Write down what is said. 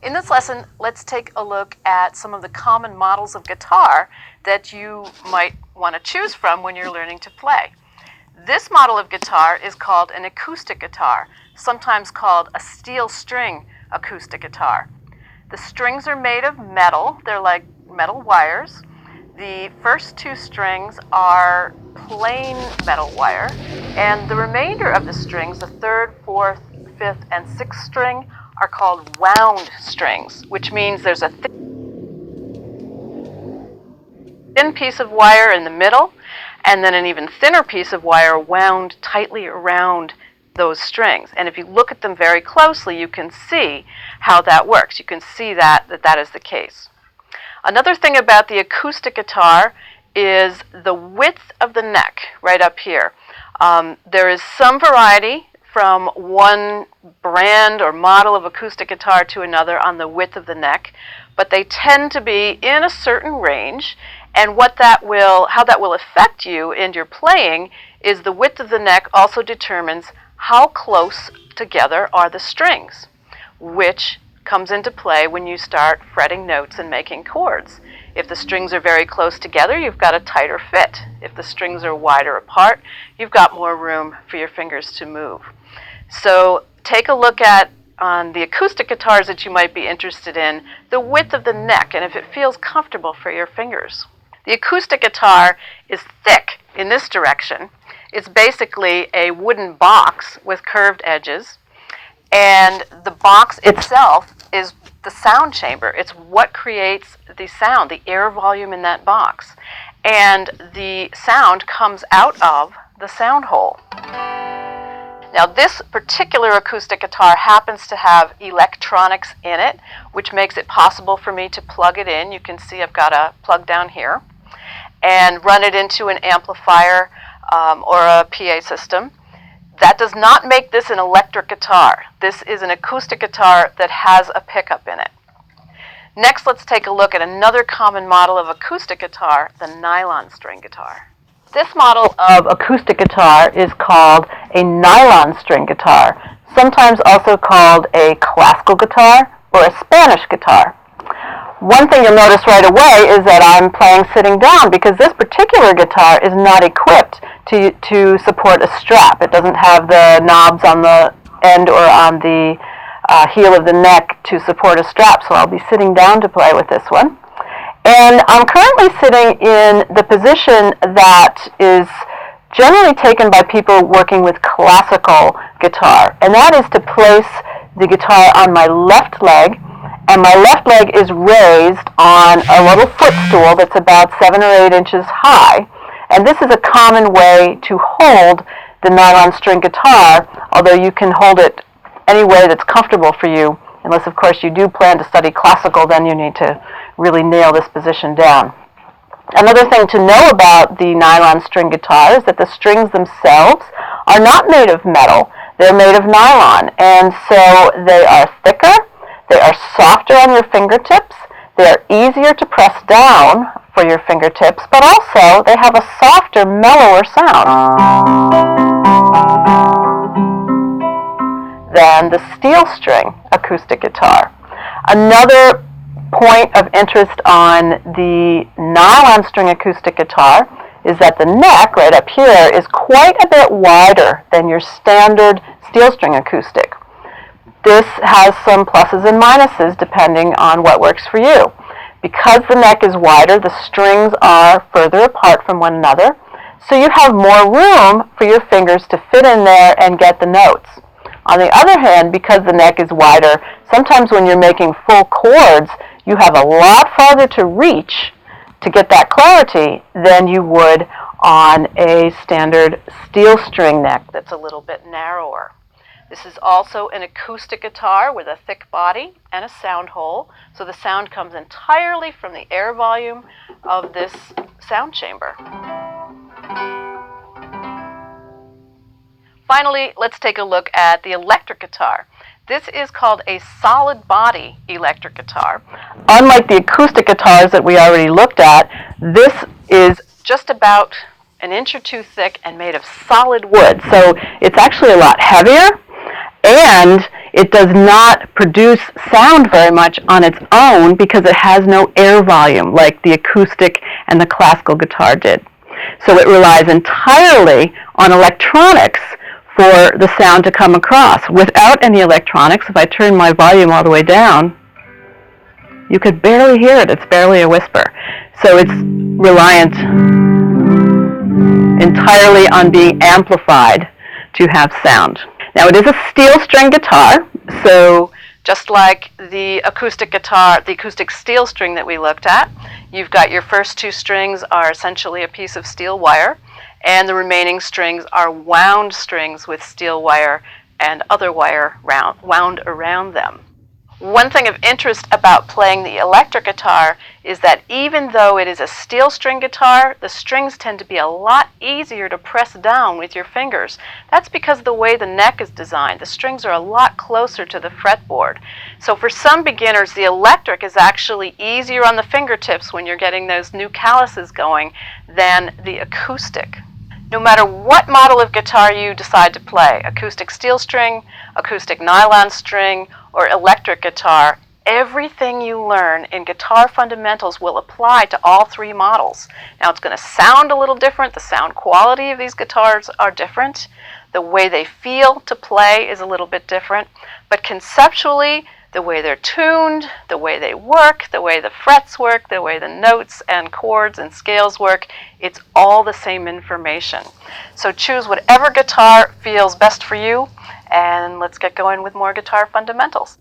In this lesson, let's take a look at some of the common models of guitar that you might want to choose from when you're learning to play. This model of guitar is called an acoustic guitar, sometimes called a steel string acoustic guitar. The strings are made of metal. They're like metal wires. The first two strings are plain metal wire, and the remainder of the strings, the third, fourth, fifth, and sixth string, are called wound strings, which means there's a thin piece of wire in the middle, and then an even thinner piece of wire wound tightly around those strings. And if you look at them very closely, you can see how that works. You can see that is the case. Another thing about the acoustic guitar is the width of the neck right up here. There is some variety from one brand or model of acoustic guitar to another on the width of the neck, but they tend to be in a certain range, and how that will affect you in your playing is the width of the neck also determines how close together are the strings, which comes into play when you start fretting notes and making chords. If the strings are very close together, you've got a tighter fit. If the strings are wider apart, you've got more room for your fingers to move. So take a look at, on the acoustic guitars that you might be interested in, the width of the neck and if it feels comfortable for your fingers. The acoustic guitar is thick in this direction. It's basically a wooden box with curved edges, and the box itself is the sound chamber. It's what creates the sound, the air volume in that box. And the sound comes out of the sound hole. Now, this particular acoustic guitar happens to have electronics in it, which makes it possible for me to plug it in. You can see I've got a plug down here, and run it into an amplifier or a PA system. That does not make this an electric guitar. This is an acoustic guitar that has a pickup in it. Next, let's take a look at another common model of acoustic guitar, the nylon string guitar. This model of acoustic guitar is called a nylon string guitar, sometimes also called a classical guitar or a Spanish guitar. One thing you'll notice right away is that I'm playing sitting down because this particular guitar is not equipped to support a strap. It doesn't have the knobs on the end or on the heel of the neck to support a strap, so I'll be sitting down to play with this one. And I'm currently sitting in the position that is generally taken by people working with classical guitar, and that is to place the guitar on my left leg, and my left leg is raised on a little footstool that's about 7 or 8 inches high. And this is a common way to hold the nylon string guitar, although you can hold it any way that's comfortable for you, unless of course you do plan to study classical, then you need to really nail this position down. Another thing to know about the nylon string guitar is that the strings themselves are not made of metal, they're made of nylon, and so they are thicker, they are softer on your fingertips, they are easier to press down for your fingertips, but also they have a softer, mellower sound than the steel string acoustic guitar. Another point of interest on the nylon string acoustic guitar is that the neck right up here is quite a bit wider than your standard steel string acoustic. This has some pluses and minuses depending on what works for you. Because the neck is wider, the strings are further apart from one another, so you have more room for your fingers to fit in there and get the notes. On the other hand, because the neck is wider, sometimes when you're making full chords, you have a lot farther to reach to get that clarity than you would on a standard steel string neck that's a little bit narrower. This is also an acoustic guitar with a thick body and a sound hole, so the sound comes entirely from the air volume of this sound chamber. Finally, let's take a look at the electric guitar. This is called a solid body electric guitar. Unlike the acoustic guitars that we already looked at, this is just about an inch or two thick and made of solid wood, so it's actually a lot heavier. And it does not produce sound very much on its own because it has no air volume like the acoustic and the classical guitar did. So it relies entirely on electronics for the sound to come across. Without any electronics, if I turn my volume all the way down, you could barely hear it. It's barely a whisper. So it's reliant entirely on being amplified to have sound. Now it is a steel string guitar, so just like the acoustic guitar, the acoustic steel string that we looked at, you've got your first two strings are essentially a piece of steel wire, and the remaining strings are wound strings with steel wire and other wire wound around them. One thing of interest about playing the electric guitar is that even though it is a steel string guitar, the strings tend to be a lot easier to press down with your fingers. That's because of the way the neck is designed. The strings are a lot closer to the fretboard. So for some beginners, the electric is actually easier on the fingertips when you're getting those new calluses going than the acoustic. No matter what model of guitar you decide to play, acoustic steel string, acoustic nylon string, or electric guitar, everything you learn in guitar fundamentals will apply to all three models. Now it's going to sound a little different. The sound quality of these guitars are different. The way they feel to play is a little bit different. But conceptually, the way they're tuned, the way they work, the way the frets work, the way the notes and chords and scales work, it's all the same information. So choose whatever guitar feels best for you, and let's get going with more guitar fundamentals.